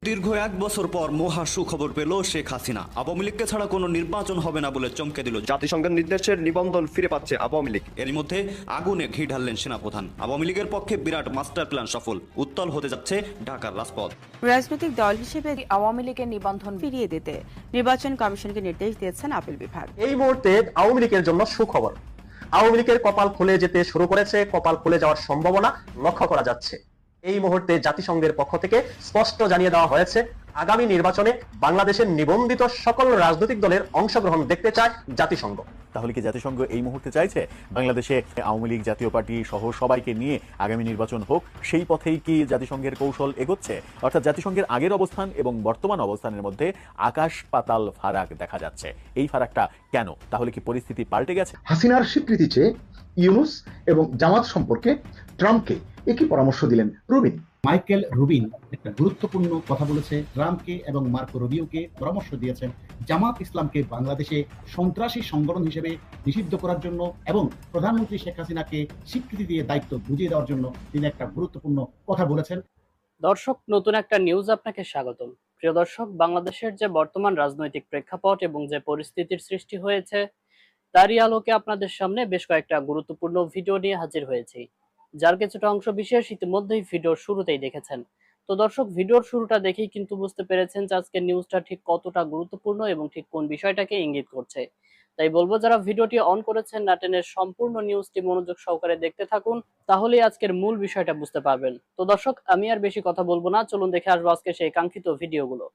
দীর্ঘ 1 বছর পর মহা সুখবর পেল শেখ হাসিনা। আওয়ামী লীগকে ছাড়া কোনো নির্বাচন হবে না বলে চমকে দিল জাতিসংঘের নির্দেশের নিবন্ধন ফিরে পাচ্ছে আওয়ামী লীগ। এরই মধ্যে আগুনে ঘি ঢাললেন সেনাপ্রধান। আওয়ামী লীগের পক্ষে বিরাট মাস্টার প্ল্যান সফল, উত্তাল হতে যাচ্ছে ঢাকার রাজপথ। রাজনৈতিক দল হিসেবে আওয়ামী লীগের নিবন্ধন ফিরিয়ে দিতে নির্বাচন কমিশনকে নির্দেশ দিয়েছেন আপিল বিভাগ। এই মুহূর্তে আওয়ামী লীগের জন্য সুখবর। আওয়ামী লীগের কপাল খুলে যেতে শুরু করেছে, কপাল খুলে যাওয়ার সম্ভাবনা লক্ষ্য করা যাচ্ছে। এই মুহূর্তে জাতিসংঘের পক্ষ থেকে স্পষ্ট জানিয়ে দেওয়া হয়েছে, আগামী নির্বাচনে বাংলাদেশের নিবন্ধিত সকল রাজনৈতিক দলের অংশগ্রহণ দেখতে চায় জাতিসংঘ। তাহলে কি জাতিসংঘ এই মুহূর্তে চাইছে বাংলাদেশে আওয়ামী লীগ, জাতীয় পার্টি সহ সবাইকে নিয়ে আগামী নির্বাচন হোক? সেই পথেই কি জাতিসংঘের কৌশল এগোচ্ছে? অর্থাৎ জাতিসংঘের আগের অবস্থান এবং বর্তমান অবস্থানের মধ্যে আকাশ পাতাল ফারাক দেখা যাচ্ছে। এই ফারাকটা কেন? তাহলে কি পরিস্থিতি পাল্টে গেছে? হাসিনার স্বীকৃতি চেয়ে ইউনুস এবং জামাত সম্পর্কে ট্রাম্পকে একই পরামর্শ দিলেন রুবিন। মাইকেল রুবিন একটা গুরুত্বপূর্ণ কথা বলেছে, ট্রাম্পকে এবং মার্কো রুবিওকে পরামর্শ দিয়েছেন জামাত ইসলামকে বাংলাদেশে সন্ত্রাসী সংগঠন হিসেবে নিষিদ্ধ করার জন্য এবং প্রধানমন্ত্রী শেখ হাসিনাকে স্বীকৃতি দিয়ে দায়িত্ব বুঝিয়ে দেওয়ার জন্য তিনি একটা গুরুত্বপূর্ণ কথা বলেছেন। দর্শক, নতুন একটা নিউজ আপনাকে স্বাগতম। প্রিয় দর্শক, বাংলাদেশের যে বর্তমান রাজনৈতিক প্রেক্ষাপট এবং যে পরিস্থিতির সৃষ্টি হয়েছে তারই আলোকে আপনাদের সামনে বেশ কয়েকটা গুরুত্বপূর্ণ ভিডিও নিয়ে হাজির হয়েছি, যার কিছুটা অংশ বিশেষ ইতিমধ্যেই ভিডিওর শুরুতেই দেখেছেন। তো দর্শক, ভিডিওর শুরুটা দেখেই কিন্তু বুঝতে পেরেছেন যে আজকের নিউজটা ঠিক কতটা গুরুত্বপূর্ণ এবং ঠিক কোন বিষয়টাকে ইঙ্গিত করছে। তাই বলবো, যারা ভিডিওটি অন করেছেন না টেনে সম্পূর্ণ নিউজটি মনোযোগ সহকারে দেখতে থাকুন, তাহলেই আজকের মূল বিষয়টা বুঝতে পারবেন। তো দর্শক, আমি আর বেশি কথা বলবো না, চলুন দেখে আসবো আজকে সেই কাঙ্ক্ষিত ভিডিওগুলো।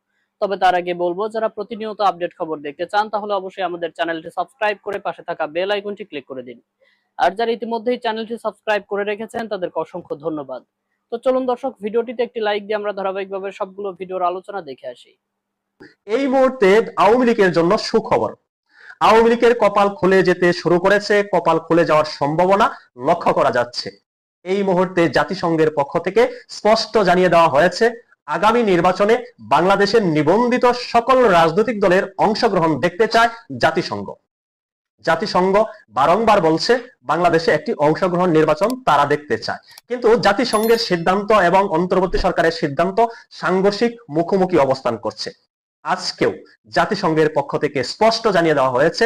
তবে তার আগে বলবো, যারা প্রতিনিয়ত আপডেট খবর দেখতে চান তাহলে অবশ্যই আমাদের চ্যানেলটি সাবস্ক্রাইব করে পাশে থাকা বেল আইকনটি ক্লিক করে দিন। আর যারা ইতিমধ্যেই চ্যানেলটি সাবস্ক্রাইব করে রেখেছেন তাদেরকে অসংখ্য ধন্যবাদ। তো চলুন দর্শক, ভিডিওটিতে একটি লাইক দিয়ে আমরা ধারাবাহিকভাবে সবগুলো ভিডিওর আলোচনা দেখে আসি। এই মুহূর্তে আওয়ামী লীগের জন্য সুখবর। আওয়ামী লীগের কপাল খুলে যেতে শুরু করেছে, কপাল খুলে যাওয়ার সম্ভাবনা লক্ষ্য করা যাচ্ছে। এই মুহূর্তে জাতিসংঘের পক্ষ থেকে স্পষ্ট জানিয়ে দেওয়া হয়েছে, আগামী নির্বাচনে বাংলাদেশের নিবন্ধিত সকল রাজনৈতিক দলের অংশগ্রহণ দেখতে চায় জাতিসংঘ। জাতিসংঘ বারংবার বলছে বাংলাদেশে একটি অংশগ্রহণ নির্বাচন তারা দেখতে চায়, কিন্তু জাতিসংঘের সিদ্ধান্ত এবং অন্তর্বর্তী সরকারের সিদ্ধান্ত সাংঘর্ষিক মুখোমুখি অবস্থান করছে। আজকেও জাতিসংঘের পক্ষ থেকে স্পষ্ট জানিয়ে দেওয়া হয়েছে,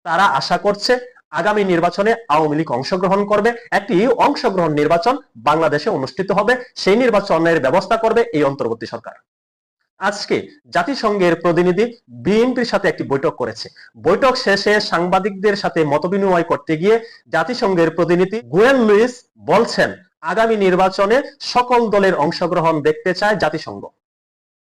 তারা আশা করছে আগামী নির্বাচনে আওয়ামী লীগ অংশগ্রহণ করবে, একটি অংশগ্রহণ নির্বাচন বাংলাদেশে অনুষ্ঠিত হবে, সেই নির্বাচনের ব্যবস্থা করবে এই অন্তর্বর্তী সরকার। আজকে জাতিসংঘের প্রতিনিধি বিএনপির সাথে একটি বৈঠক করেছে। বৈঠক শেষে সাংবাদিকদের সাথে মতবিনিময় করতে গিয়ে জাতিসংঘের প্রতিনিধি গুয়েন লুইস বলছেন, আগামী নির্বাচনে সকল দলের অংশগ্রহণ দেখতে চায় জাতিসংঘ।